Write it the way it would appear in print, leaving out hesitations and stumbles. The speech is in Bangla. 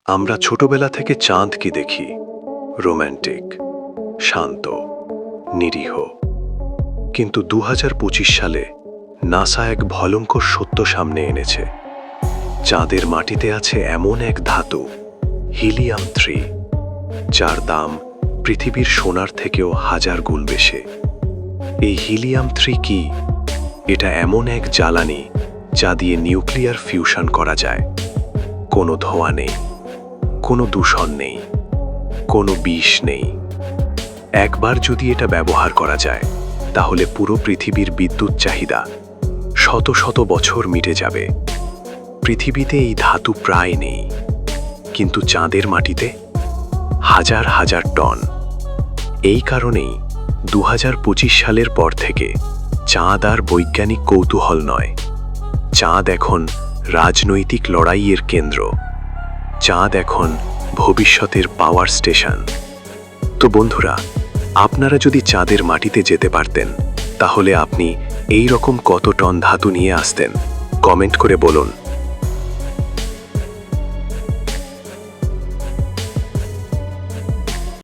আমরা ছোটবেলা থেকে চাঁদকে দেখি রোম্যান্টিক, শান্ত, নিরীহ। কিন্তু 2025 সালে নাসা এক ভয়ঙ্কর সত্য সামনে এনেছে। চাঁদের মাটিতে আছে এমন এক ধাতু, হিলিয়াম-3, যার দাম পৃথিবীর সোনার থেকেও 1000 গুণ বেশি। এই হিলিয়াম-3 কি? এটা এমন এক জ্বালানি যা দিয়ে নিউক্লিয়ার ফিউশন করা যায়। কোনো ধোঁয়া নেই, কোনো দূষণ নেই, কোনো বিষ নেই। একবার যদি এটা ব্যবহার করা যায়, তাহলে পুরো পৃথিবীর বিদ্যুৎ চাহিদা শত শত বছর মিটে যাবে। পৃথিবীতে এই ধাতু প্রায় নেই, কিন্তু চাঁদের মাটিতে হাজার হাজার টন। এই কারণেই 2025 সালের পর থেকে চাঁদ আর বৈজ্ঞানিক কৌতূহল নয়, চাঁদ এখন রাজনৈতিক লড়াইয়ের কেন্দ্র। চাঁদ এখন ভবিষ্যতের পাওয়ার স্টেশন। তো বন্ধুরা, আপনারা যদি চাঁদের মাটিতে যেতে পারতেন, তাহলে আপনি এই রকম কত টন ধাতু নিয়ে আসতেন? কমেন্ট করে বলুন।